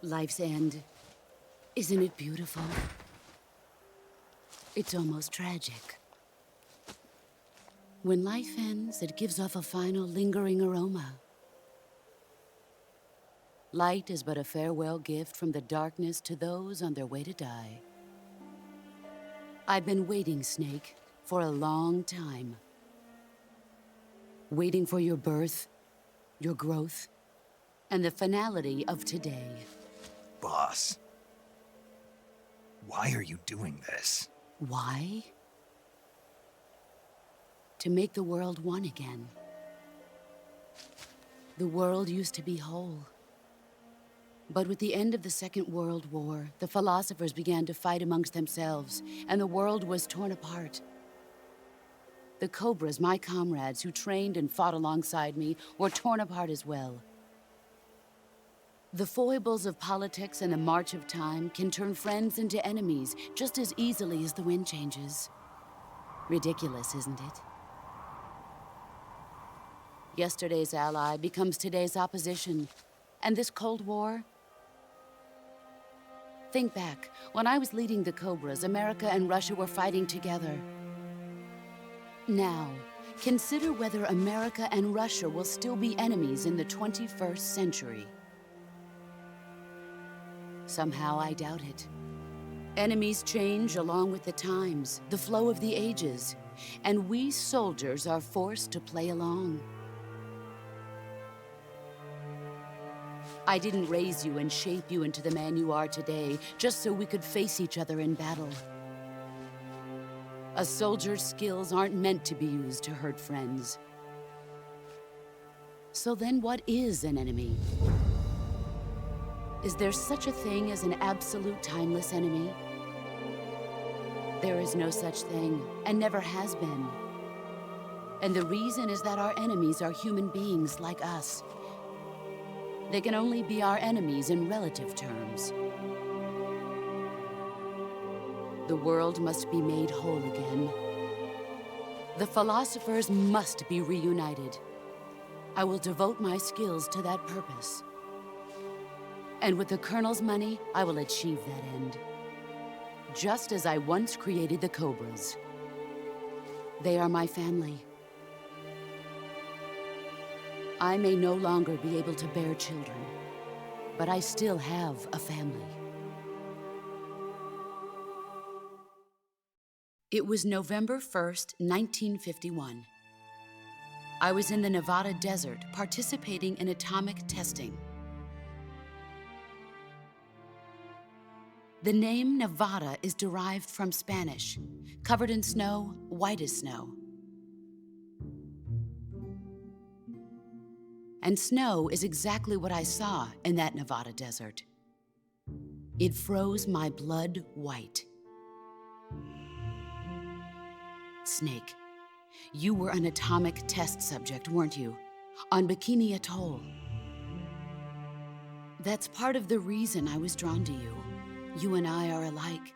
Life's end. Isn't it beautiful? It's almost tragic. When life ends, it gives off a final lingering aroma. Light is but a farewell gift from the darkness to those on their way to die. I've been waiting, Snake, for a long time. Waiting for your birth, your growth, and the finality of today. Boss, why are you doing this? Why? To make the world one again. The world used to be whole. But with the end of the Second World War, the philosophers began to fight amongst themselves, and the world was torn apart. The Cobras, my comrades who trained and fought alongside me, were torn apart as well. The foibles of politics and the march of time can turn friends into enemies just as easily as the wind changes. Ridiculous, isn't it? Yesterday's ally becomes today's opposition. And this Cold War? Think back. When I was leading the Cobras, America and Russia were fighting together. Now, consider whether America and Russia will still be enemies in the 21st century. Somehow I doubt it. Enemies change along with the times, the flow of the ages, and we soldiers are forced to play along. I didn't raise you and shape you into the man you are today just so we could face each other in battle. A soldier's skills aren't meant to be used to hurt friends. So then what is an enemy? Is there such a thing as an absolute timeless enemy? There is no such thing, and never has been. And the reason is that our enemies are human beings like us. They can only be our enemies in relative terms. The world must be made whole again. The philosophers must be reunited. I will devote my skills to that purpose. And with the Colonel's money, I will achieve that end. Just as I once created the Cobras. They are my family. I may no longer be able to bear children, but I still have a family. It was November 1st, 1951. I was in the Nevada desert participating in atomic testing. The name Nevada is derived from Spanish, covered in snow, white as snow. And snow is exactly what I saw in that Nevada desert. It froze my blood white. Snake, you were an atomic test subject, weren't you? On Bikini Atoll. That's part of the reason I was drawn to you. You and I are alike.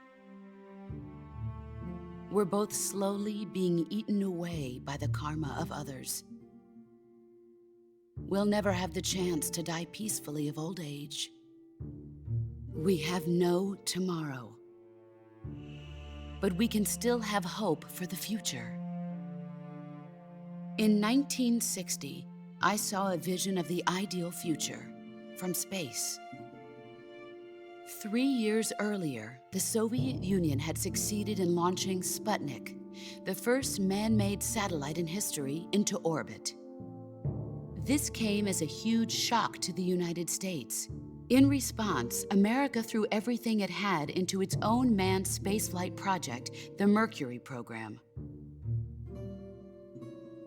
We're both slowly being eaten away by the karma of others. We'll never have the chance to die peacefully of old age. We have no tomorrow. But we can still have hope for the future. In 1960, I saw a vision of the ideal future from space. 3 years earlier, the Soviet Union had succeeded in launching Sputnik, the first man-made satellite in history, into orbit. This came as a huge shock to the United States. In response, America threw everything it had into its own manned spaceflight project, the Mercury program.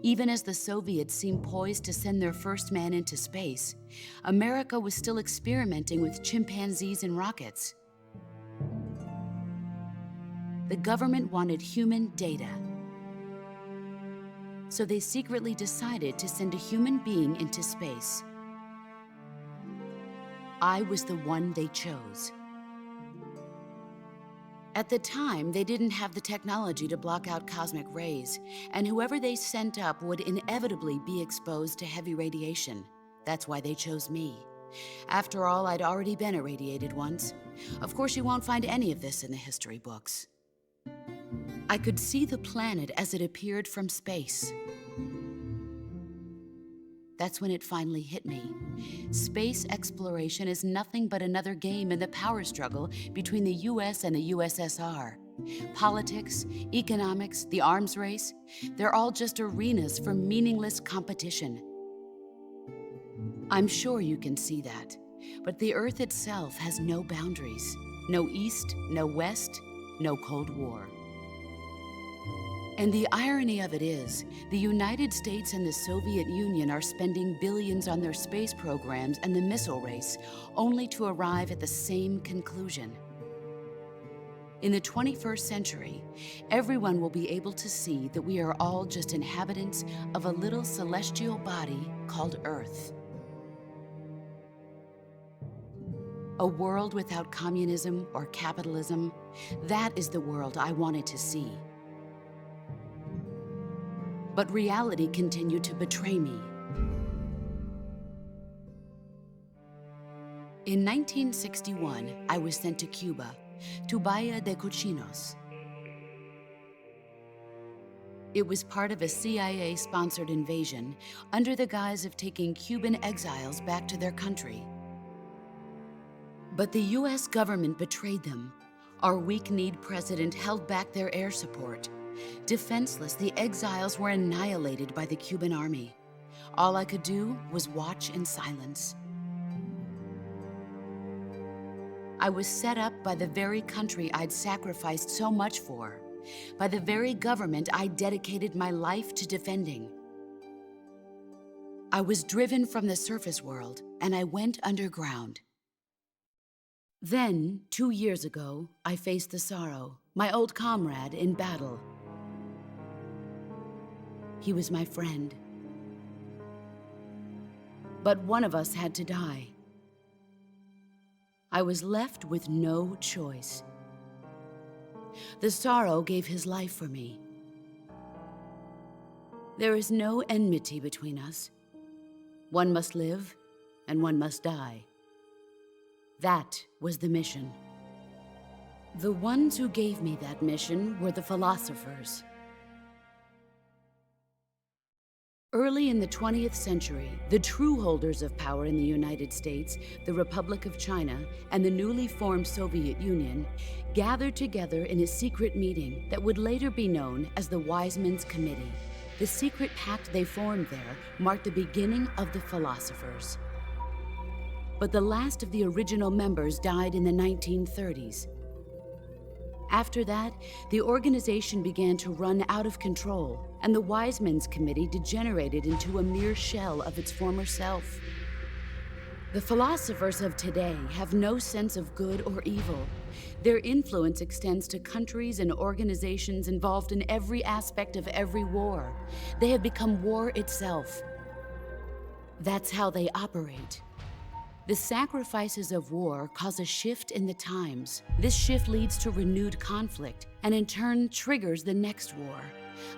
Even as the Soviets seemed poised to send their first man into space, America was still experimenting with chimpanzees and rockets. The government wanted human data. So they secretly decided to send a human being into space. I was the one they chose. At the time, they didn't have the technology to block out cosmic rays, and whoever they sent up would inevitably be exposed to heavy radiation. That's why they chose me. After all, I'd already been irradiated once. Of course, you won't find any of this in the history books. I could see the planet as it appeared from space. That's when it finally hit me. Space exploration is nothing but another game in the power struggle between the US and the USSR. Politics, economics, the arms race, they're all just arenas for meaningless competition. I'm sure you can see that, but the Earth itself has no boundaries. No East, no West, no Cold War. And the irony of it is, the United States and the Soviet Union are spending billions on their space programs and the missile race, only to arrive at the same conclusion. In the 21st century, everyone will be able to see that we are all just inhabitants of a little celestial body called Earth. A world without communism or capitalism, that is the world I wanted to see. But reality continued to betray me. In 1961, I was sent to Cuba, to Bahia de Cochinos. It was part of a CIA-sponsored invasion under the guise of taking Cuban exiles back to their country. But the US government betrayed them. Our weak-kneed president held back their air support. Defenseless, the exiles were annihilated by the Cuban army. All I could do was watch in silence. I was set up by the very country I'd sacrificed so much for, by the very government I dedicated my life to defending. I was driven from the surface world, and I went underground. Then, 2 years ago, I faced the Sorrow, my old comrade in battle. He was my friend. But one of us had to die. I was left with no choice. The Sorrow gave his life for me. There is no enmity between us. One must live, and one must die. That was the mission. The ones who gave me that mission were the philosophers. Early in the 20th century, the true holders of power in the United States, the Republic of China, and the newly formed Soviet Union gathered together in a secret meeting that would later be known as the Wise Men's Committee. The secret pact they formed there marked the beginning of the philosophers. But the last of the original members died in the 1930s. After that, the organization began to run out of control, and the Wise Men's Committee degenerated into a mere shell of its former self. The philosophers of today have no sense of good or evil. Their influence extends to countries and organizations involved in every aspect of every war. They have become war itself. That's how they operate. The sacrifices of war cause a shift in the times. This shift leads to renewed conflict, and in turn triggers the next war.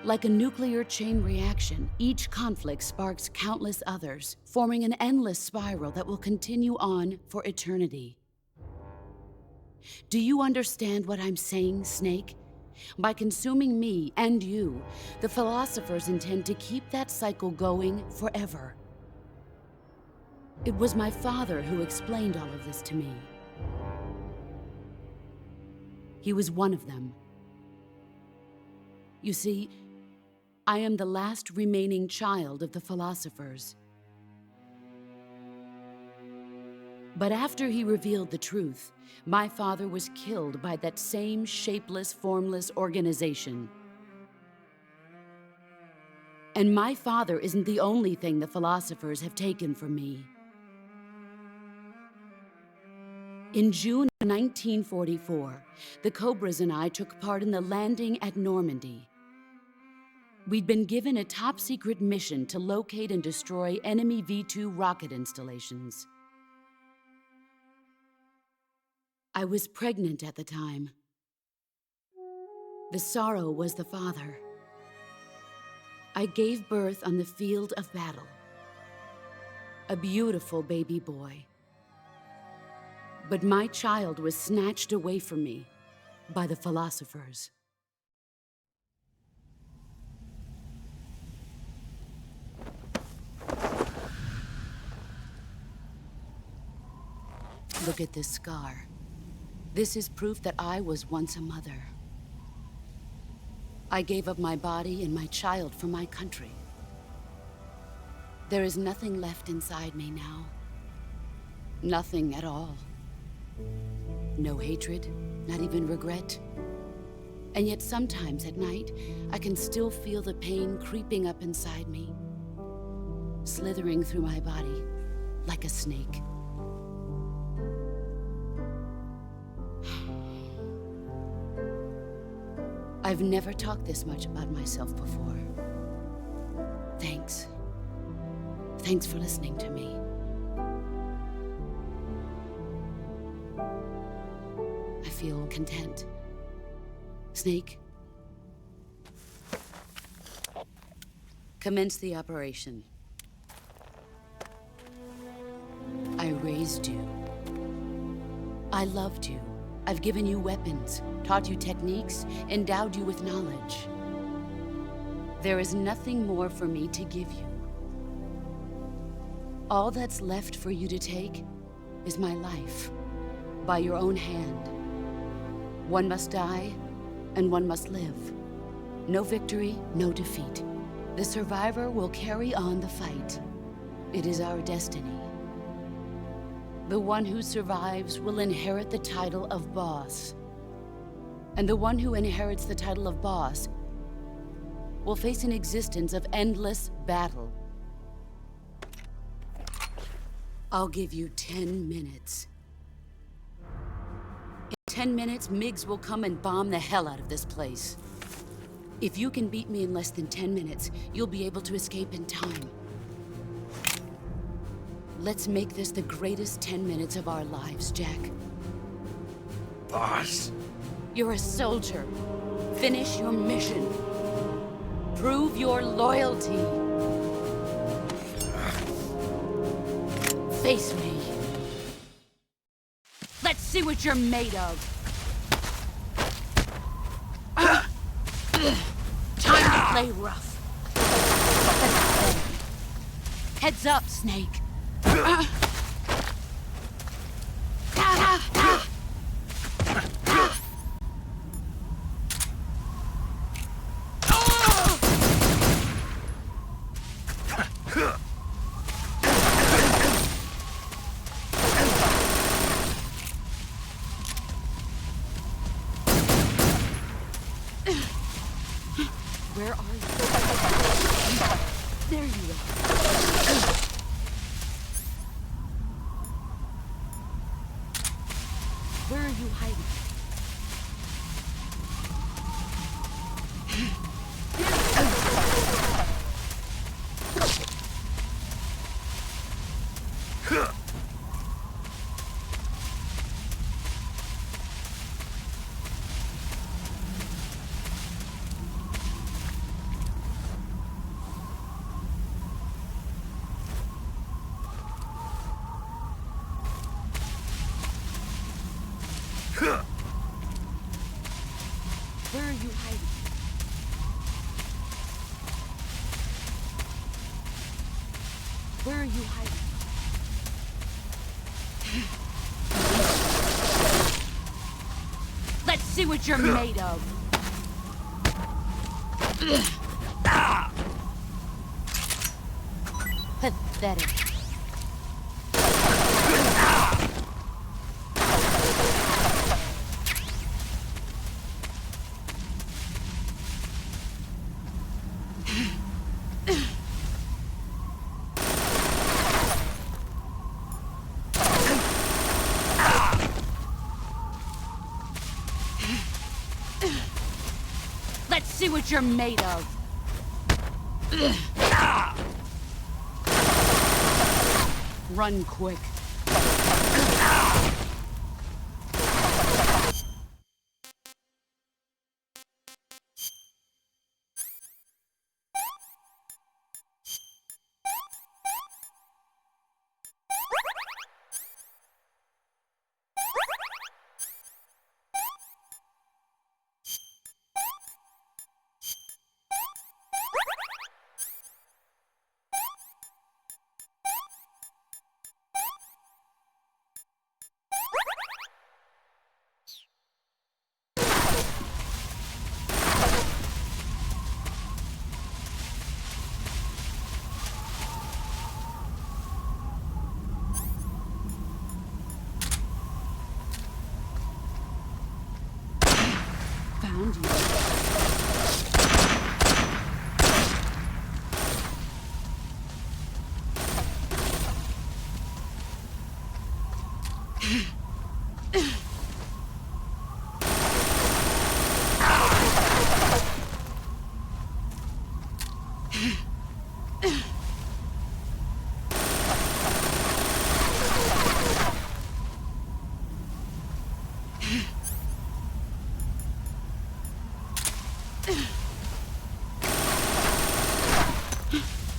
Like a nuclear chain reaction, each conflict sparks countless others, forming an endless spiral that will continue on for eternity. Do you understand what I'm saying, Snake? By consuming me and you, the philosophers intend to keep that cycle going forever. It was my father who explained all of this to me. He was one of them. You see, I am the last remaining child of the philosophers. But after he revealed the truth, my father was killed by that same shapeless, formless organization. And my father isn't the only thing the philosophers have taken from me. In June 1944, the Cobras and I took part in the landing at Normandy. We'd been given a top-secret mission to locate and destroy enemy V-2 rocket installations. I was pregnant at the time. The Sorrow was the father. I gave birth on the field of battle. A beautiful baby boy. But my child was snatched away from me by the philosophers. Look at this scar. This is proof that I was once a mother. I gave up my body and my child for my country. There is nothing left inside me now. Nothing at all. No hatred, not even regret. And yet sometimes at night, I can still feel the pain creeping up inside me, slithering through my body like a snake. I've never talked this much about myself before. Thanks. Thanks for listening to me. I feel content. Snake, commence the operation. I raised you. I loved you. I've given you weapons, taught you techniques, endowed you with knowledge. There is nothing more for me to give you. All that's left for you to take is my life, by your own hand. One must die, and one must live. No victory, no defeat. The survivor will carry on the fight. It is our destiny. The one who survives will inherit the title of boss. And the one who inherits the title of boss will face an existence of endless battle. I'll give you 10 minutes. In 10 minutes, MiGs will come and bomb the hell out of this place. If you can beat me in less than 10 minutes, you'll be able to escape in time. Let's make this the greatest 10 minutes of our lives, Jack. Boss? You're a soldier. Finish your mission. Prove your loyalty. Face me. Let's see what you're made of. Time to play rough. Heads up, Snake. Where are you? There you are. Where are you hiding? Where are you hiding? Where are you hiding? Let's see what you're made of. Pathetic. Let's see what you're made of. Run quick. found you.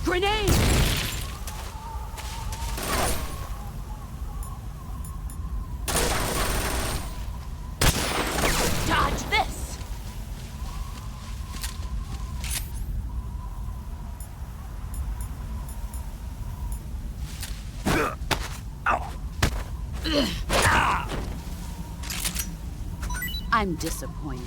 Grenade! Dodge this! I'm disappointed.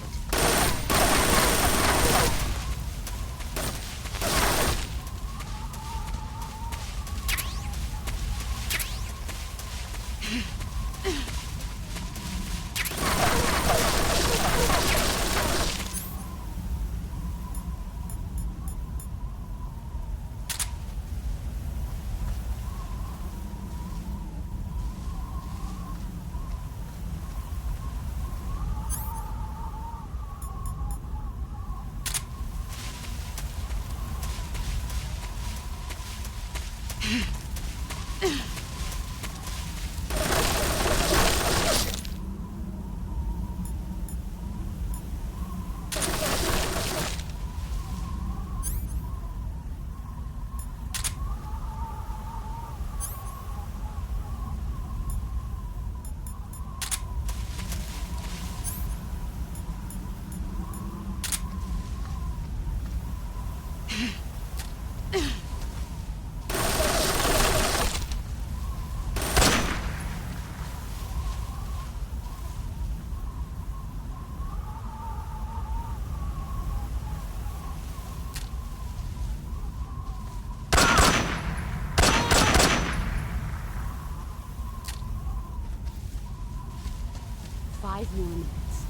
Five more minutes.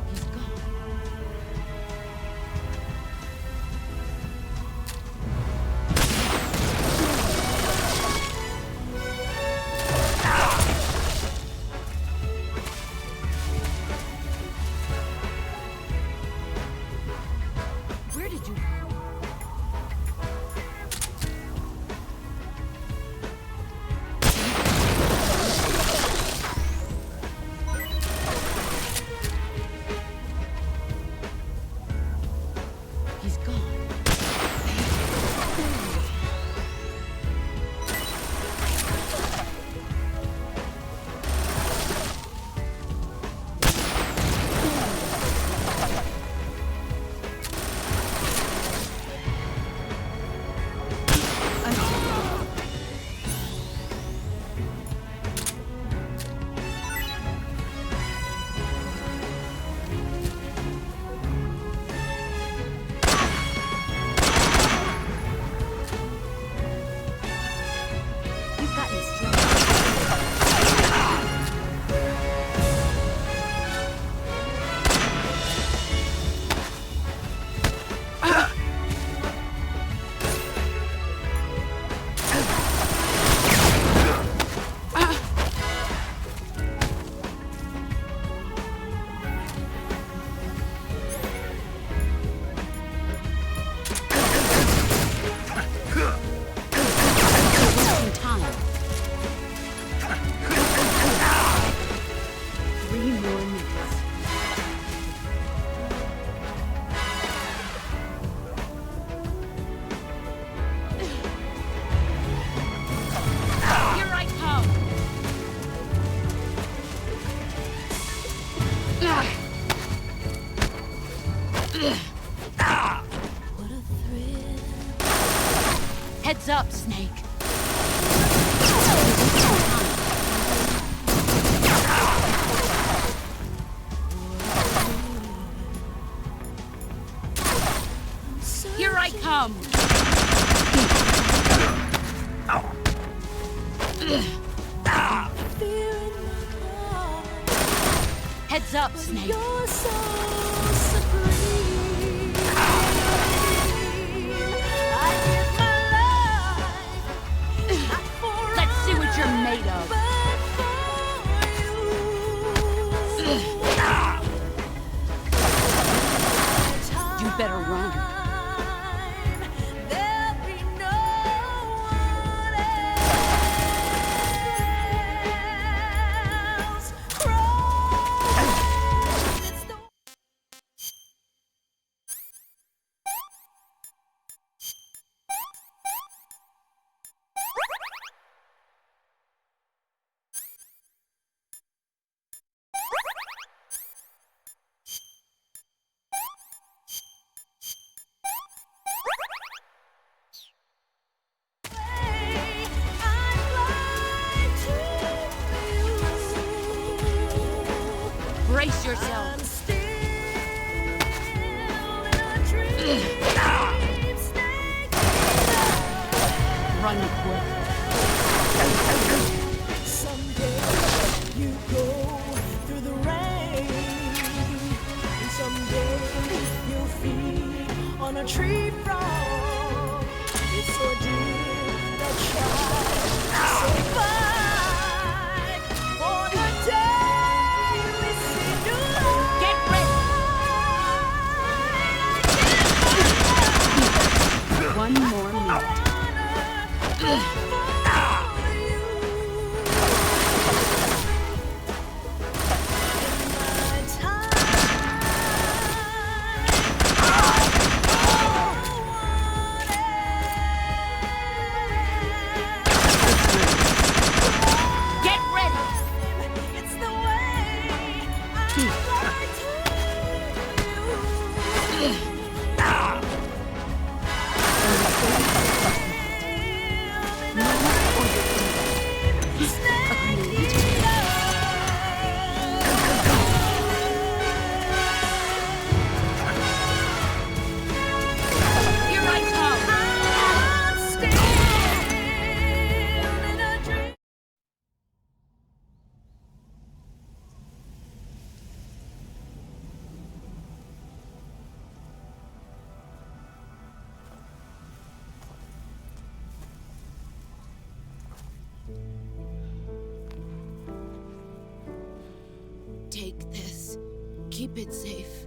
He's gone. Where did you... He's gone. You've gotten stronger. Wasting time. 3 more minutes. Here I come. What a thrill. Heads up, Snake. come! Heads up, Snake! You're so supreme. I give my life for Let's see what you're made of! You better run. There'll be no one else. It's the Brace yourself! I'm still in a dream. Snake Run quick! Someday you go through the rain, and someday you'll feed on a tree frog. It's so deep that child survive for the day we see new light. Get ready! One more minute. Get ready! It's the way I like Here I come! I'm still in a dream. Take this. Keep it safe.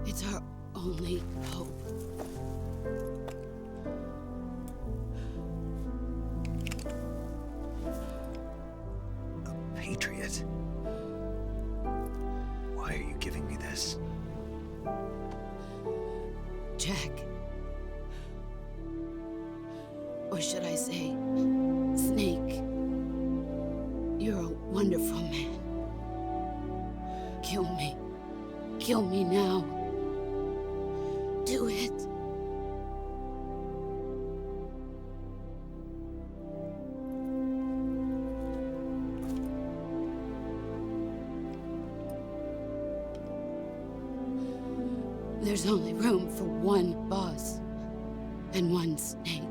It's our only hope. A patriot? Why are you giving me this? Jack. Or should I say, Snake. You're a wonderful man. Kill me. Kill me now. Do it. There's only room for one boss and one snake.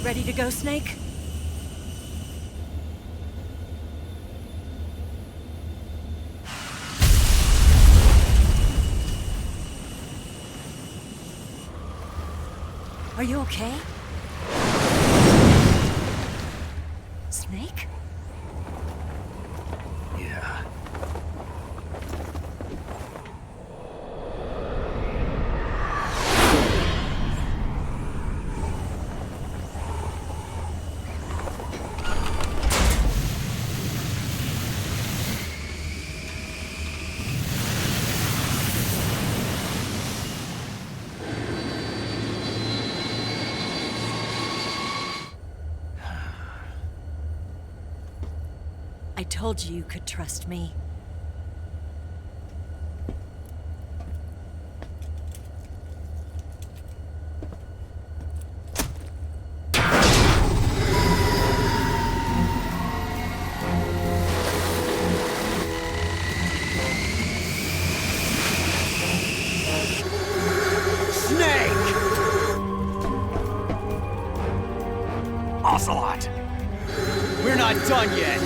Ready to go, Snake? Are you okay? Snake? Yeah. I told you you could trust me. Snake! Ocelot! We're not done yet!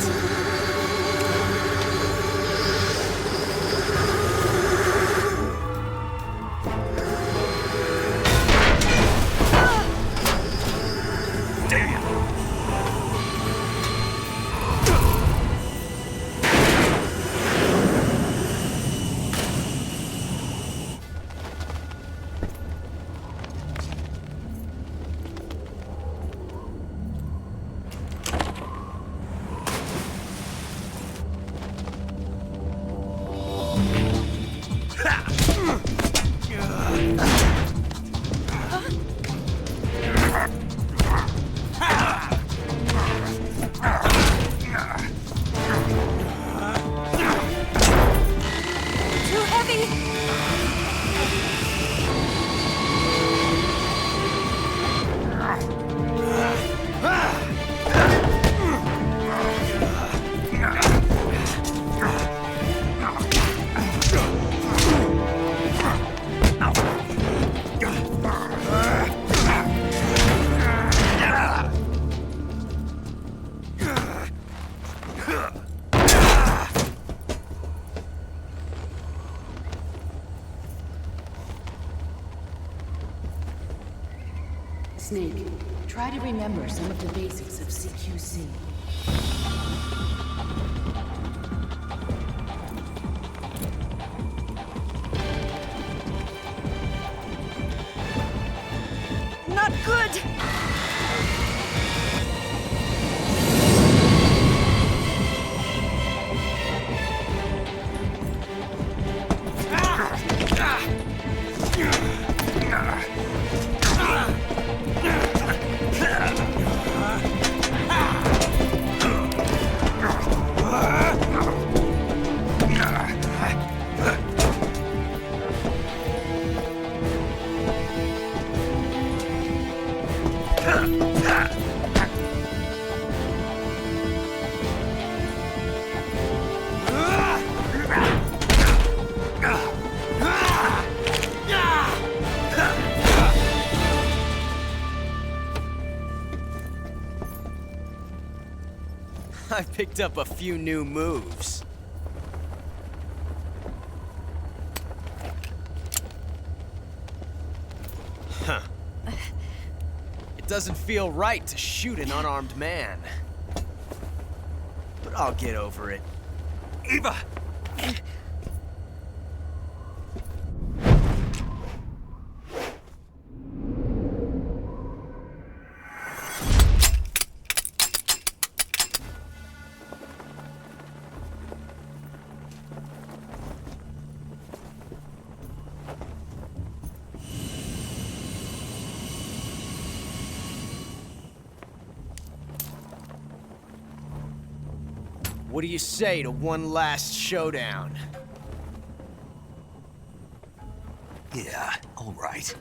Damn! Too heavy! Snake, try to remember some of the basics of CQC. Not good! I picked up a few new moves. Huh. It doesn't feel right to shoot an unarmed man. But I'll get over it. Eva! What do you say to one last showdown? Yeah, all right.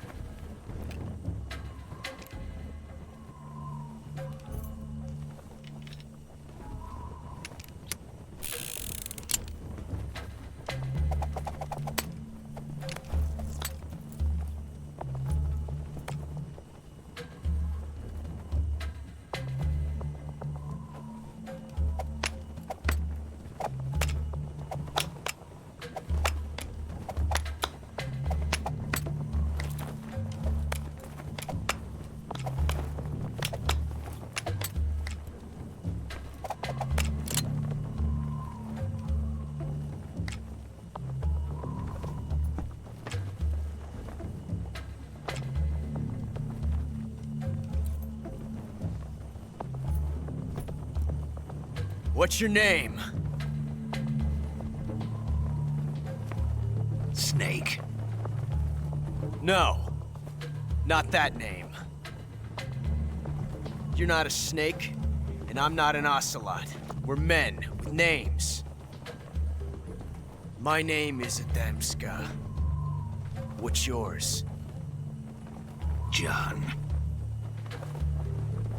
What's your name? Snake. No. Not that name. You're not a snake, and I'm not an ocelot. We're men with names. My name is Adamska. What's yours? John.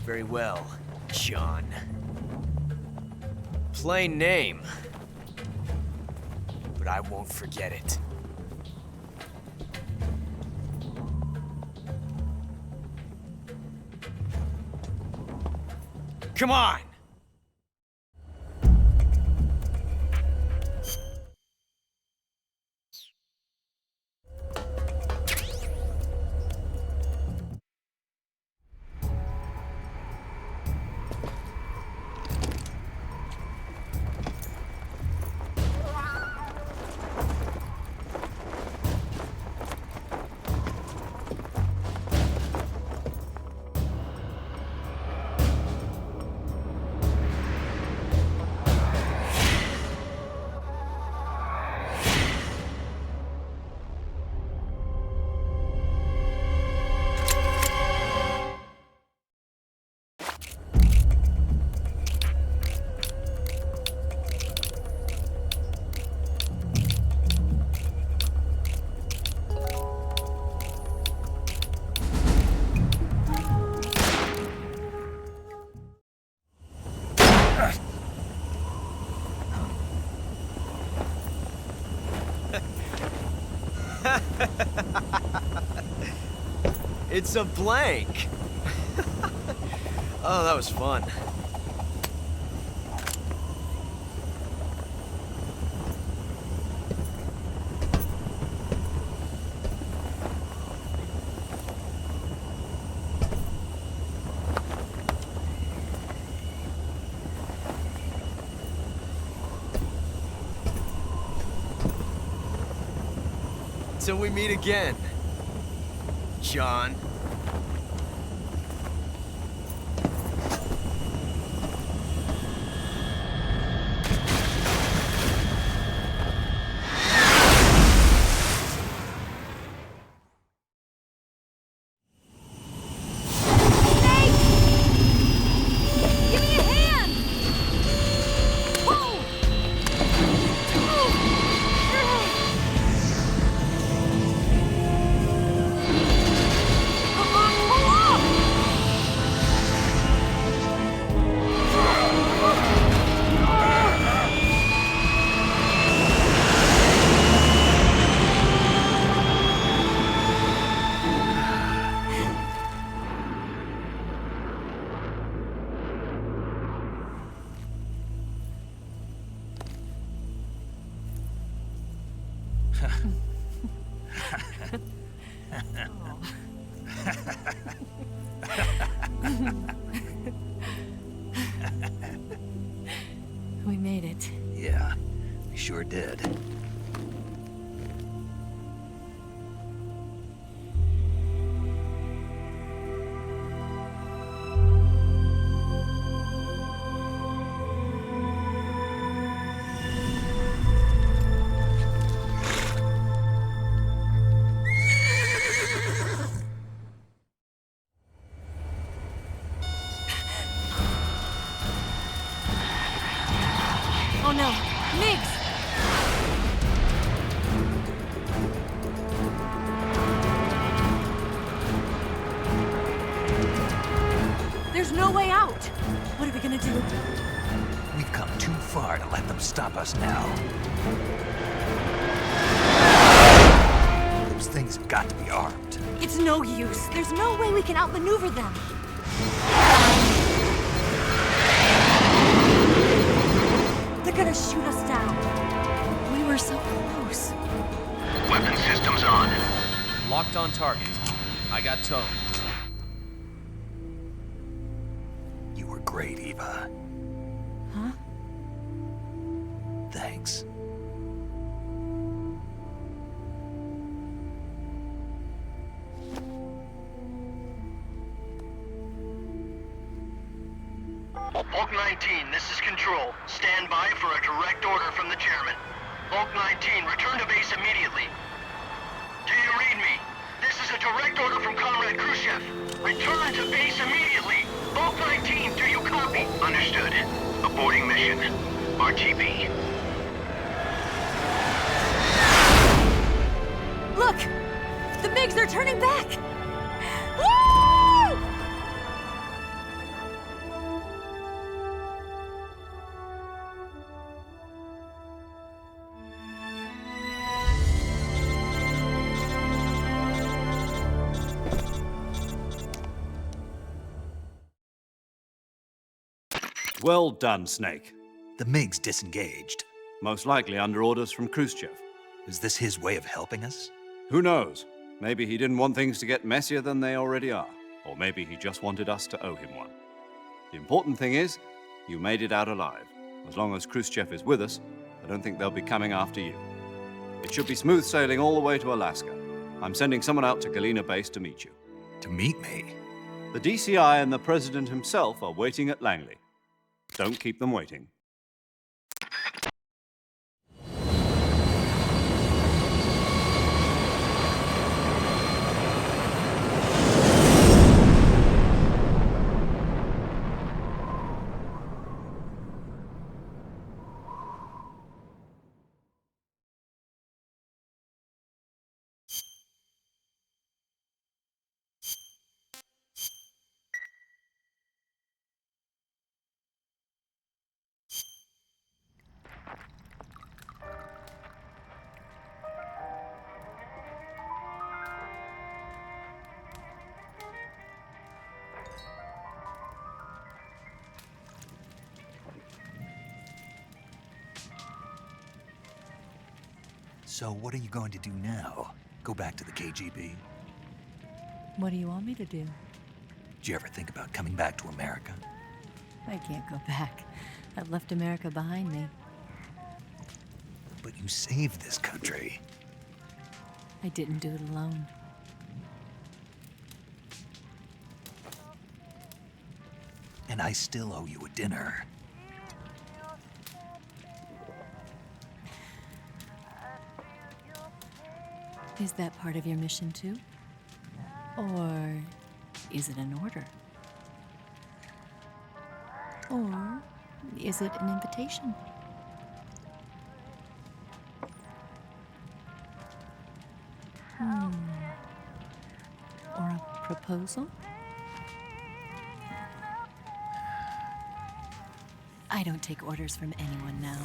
Very well, John. Plain name. But I won't forget it. Come on! It's a blank. Oh, that was fun. Till we meet again, John. Give me a hand! Whoa! Come on, pull up! We made it. Yeah, we sure did. Oh no, Migs! There's no way out! What are we gonna do? We've come too far to let them stop us now. Those things have got to be armed. It's no use. There's no way we can outmaneuver them. They're gonna shoot us down. We were so close. Weapon systems on. Locked on target. I got towed. You were great, Eva. Huh? Thanks. Bulk 19, this is Control. Stand by for a direct order from the chairman. Bulk 19, return to base immediately. Do you read me? This is a direct order from Comrade Khrushchev. Return to base immediately. Bulk 19, do you copy? Understood. Aborting mission. RTB. Look! The MiGs are turning back! Woo! Well done, Snake. The MiG's disengaged. Most likely under orders from Khrushchev. Is this his way of helping us? Who knows? Maybe he didn't want things to get messier than they already are. Or maybe he just wanted us to owe him one. The important thing is, you made it out alive. As long as Khrushchev is with us, I don't think they'll be coming after you. It should be smooth sailing all the way to Alaska. I'm sending someone out to Galena Base to meet you. To meet me? The DCI and the President himself are waiting at Langley. Don't keep them waiting. So what are you going to do now? Go back to the KGB? What do you want me to do? Did you ever think about coming back to America? I can't go back. I've left America behind me. But you saved this country. I didn't do it alone. And I still owe you a dinner. Is that part of your mission too? Or is it an order? Or is it an invitation? Or a proposal? I don't take orders from anyone now.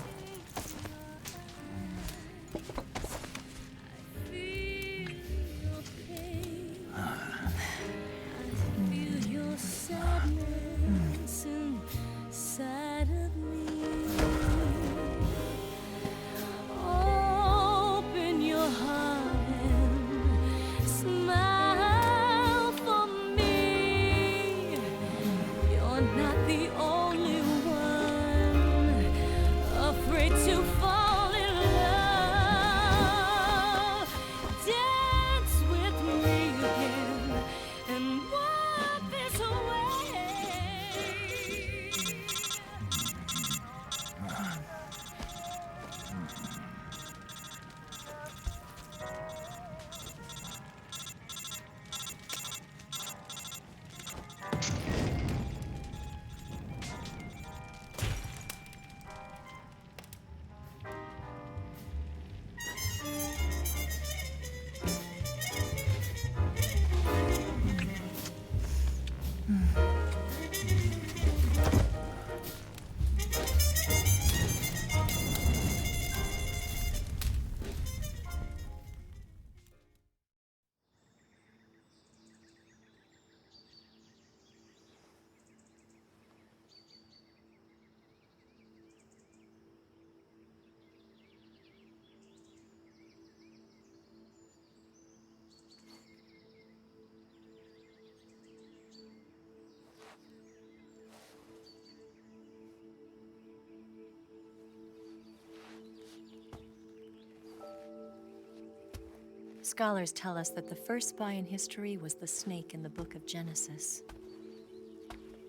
Scholars tell us that the first spy in history was the snake in the book of Genesis.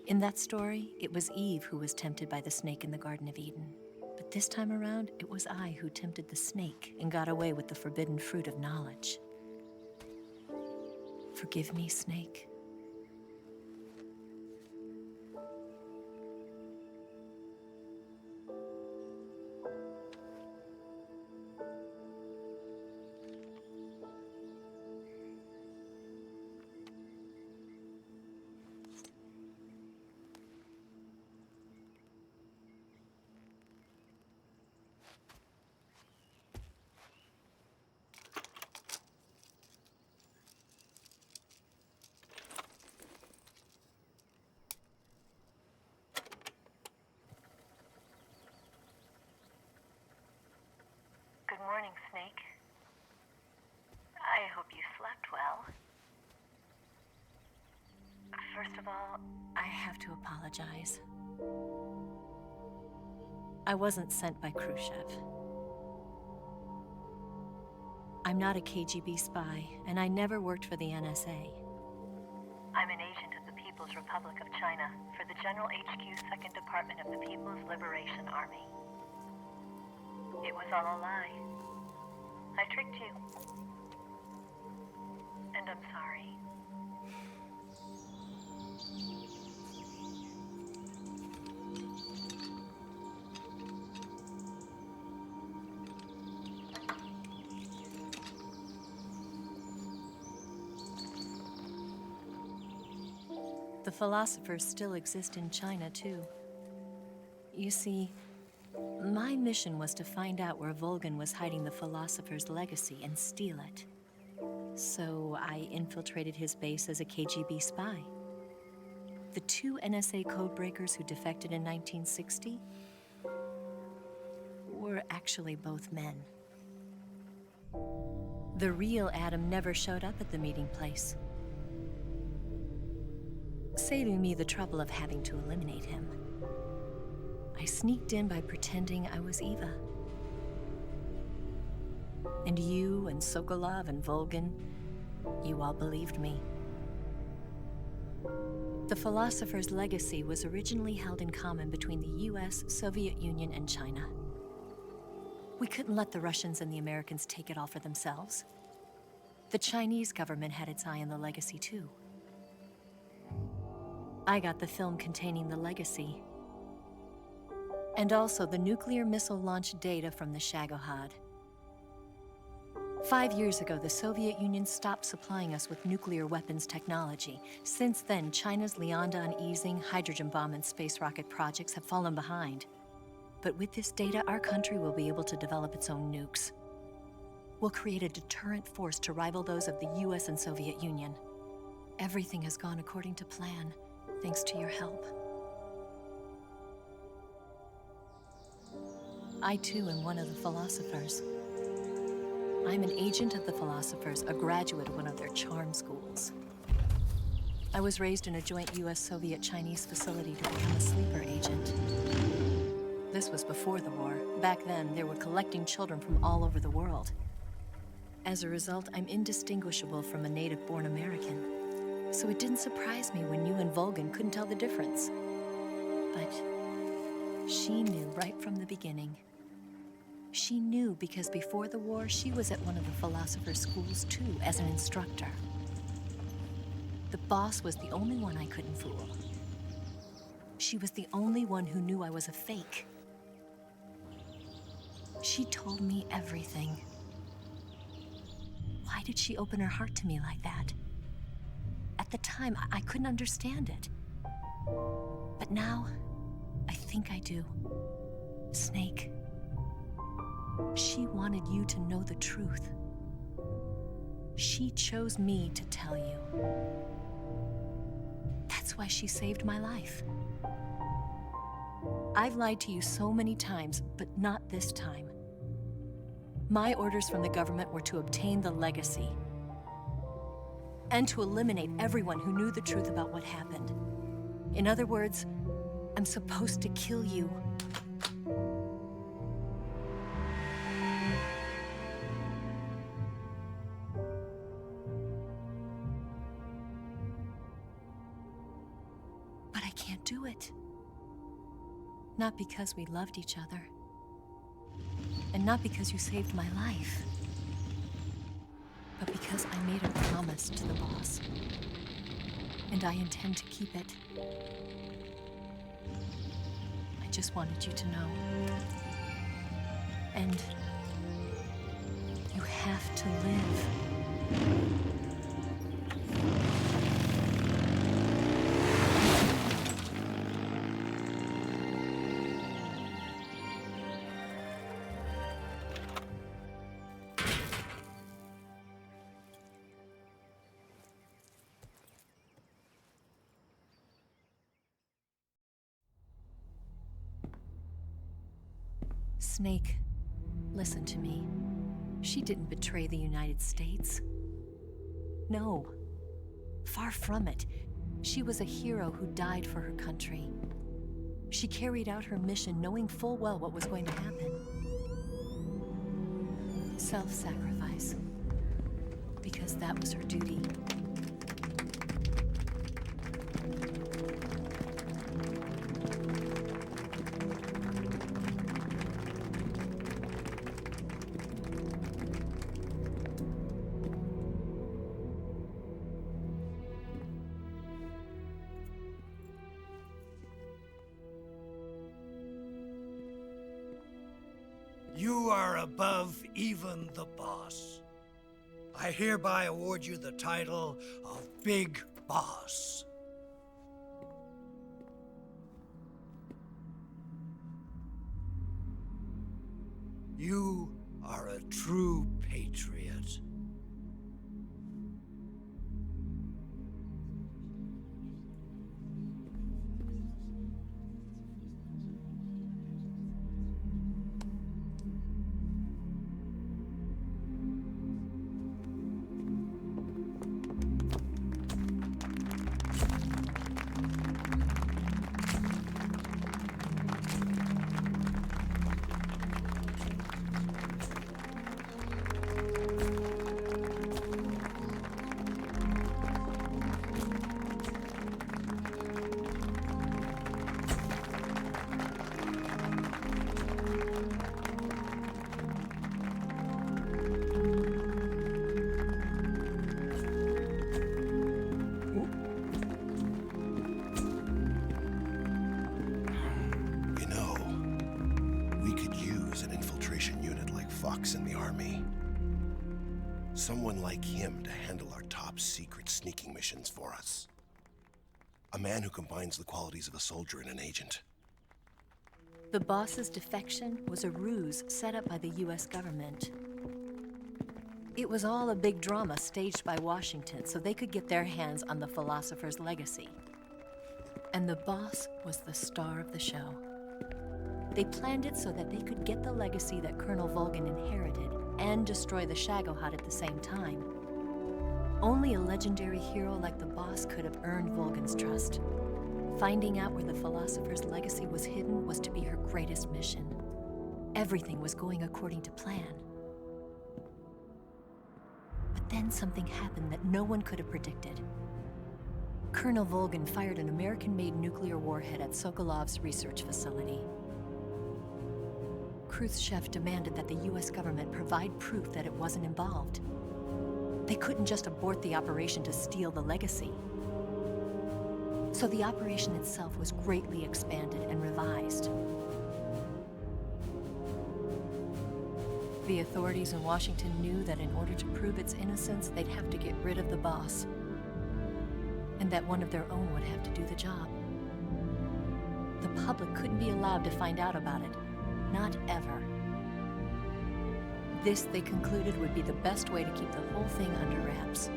In that story, it was Eve who was tempted by the snake in the Garden of Eden. But this time around, it was I who tempted the snake and got away with the forbidden fruit of knowledge. Forgive me, Snake. Good morning, Snake. I hope you slept well. First of all, I have to apologize. I wasn't sent by Khrushchev. I'm not a KGB spy, and I never worked for the NSA. I'm an agent of the People's Republic of China for the General HQ 2nd Department of the People's Liberation Army. It was all a lie. I tricked you. And I'm sorry. The philosophers still exist in China, too. You see, my mission was to find out where Volgan was hiding the philosopher's legacy and steal it. So I infiltrated his base as a KGB spy. The two NSA codebreakers who defected in 1960 were actually both men. The real Adam never showed up at the meeting place, saving me the trouble of having to eliminate him. I sneaked in by pretending I was Eva. And you and Sokolov and Volgan, you all believed me. The philosopher's legacy was originally held in common between the US, Soviet Union, and China. We couldn't let the Russians and the Americans take it all for themselves. The Chinese government had its eye on the legacy, too. I got the film containing the legacy, and also the nuclear missile launch data from the Shagohod. 5 years ago, the Soviet Union stopped supplying us with nuclear weapons technology. Since then, China's Liaodong easing, hydrogen bomb, and space rocket projects have fallen behind. But with this data, our country will be able to develop its own nukes. We'll create a deterrent force to rival those of the US and Soviet Union. Everything has gone according to plan, thanks to your help. I too am one of the philosophers. I'm an agent of the philosophers, a graduate of one of their charm schools. I was raised in a joint US-Soviet-Chinese facility to become a sleeper agent. This was before the war. Back then, they were collecting children from all over the world. As a result, I'm indistinguishable from a native-born American. So it didn't surprise me when you and Volgan couldn't tell the difference. But she knew right from the beginning. She knew because before the war, she was at one of the philosopher's schools too, as an instructor. The boss was the only one I couldn't fool. She was the only one who knew I was a fake. She told me everything. Why did she open her heart to me like that? At the time, I couldn't understand it. But now, I think I do. Snake. She wanted you to know the truth. She chose me to tell you. That's why she saved my life. I've lied to you so many times, but not this time. My orders from the government were to obtain the legacy and to eliminate everyone who knew the truth about what happened. In other words, I'm supposed to kill you. But I can't do it. Not because we loved each other. And not because you saved my life. But because I made a promise to the boss. And I intend to keep it. I just wanted you to know. And you have to live. Snake, listen to me. She didn't betray the United States. No. Far from it. She was a hero who died for her country. She carried out her mission knowing full well what was going to happen. Self-sacrifice. Because that was her duty. You are above even the boss. I hereby award you the title of Big Boss. You are a true patriot. In the army. Someone like him to handle our top secret sneaking missions for us. A man who combines the qualities of a soldier and an agent. The boss's defection was a ruse set up by the US government. It was all a big drama staged by Washington so they could get their hands on the philosopher's legacy. And the boss was the star of the show. They planned it so that they could get the legacy that Colonel Volgin inherited and destroy the Shagohod at the same time. Only a legendary hero like the boss could have earned Volgin's trust. Finding out where the philosopher's legacy was hidden was to be her greatest mission. Everything was going according to plan. But then something happened that no one could have predicted. Colonel Volgin fired an American-made nuclear warhead at Sokolov's research facility. Khrushchev demanded that the US government provide proof that it wasn't involved. They couldn't just abort the operation to steal the legacy. So the operation itself was greatly expanded and revised. The authorities in Washington knew that in order to prove its innocence, they'd have to get rid of the boss. And that one of their own would have to do the job. The public couldn't be allowed to find out about it. Not ever. This, they concluded, would be the best way to keep the whole thing under wraps.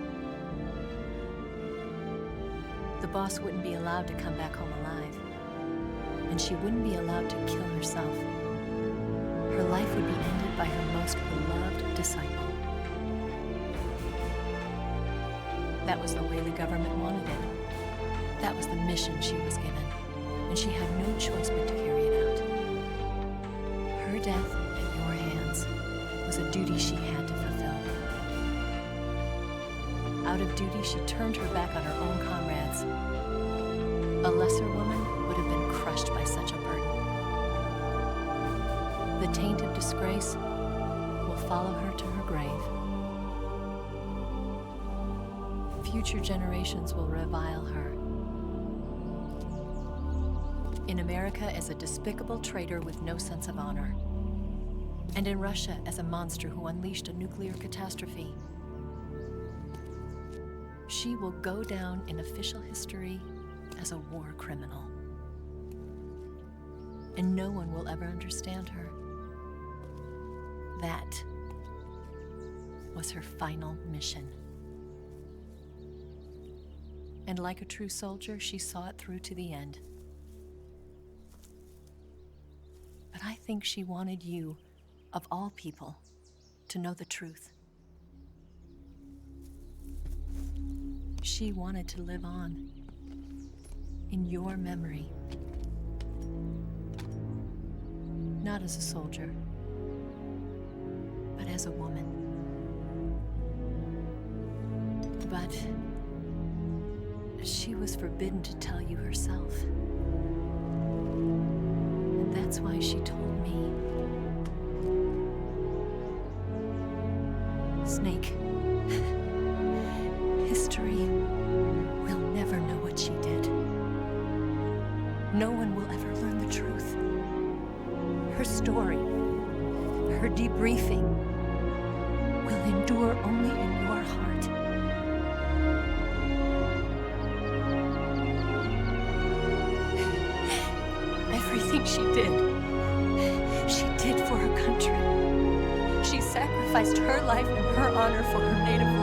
The boss wouldn't be allowed to come back home alive. And she wouldn't be allowed to kill herself. Her life would be ended by her most beloved disciple. That was the way the government wanted it. That was the mission she was given. And she had no choice but to carry it out. Her death at your hands was a duty she had to fulfill. Out of duty, she turned her back on her own comrades. A lesser woman would have been crushed by such a burden. The taint of disgrace will follow her to her grave. Future generations will revile her. In America as a despicable traitor with no sense of honor. And in Russia as a monster who unleashed a nuclear catastrophe. She will go down in official history as a war criminal. And no one will ever understand her. That was her final mission. And like a true soldier, she saw it through to the end. But I think she wanted you, of all people, to know the truth. She wanted to live on in your memory. Not as a soldier, but as a woman. But she was forbidden to tell you herself. And that's why she told me. Snake, history will never know what she did. No one will ever learn the truth. Her story, her debriefing, will endure only in your heart. Everything she did for her country. She sacrificed her life and her honor for her native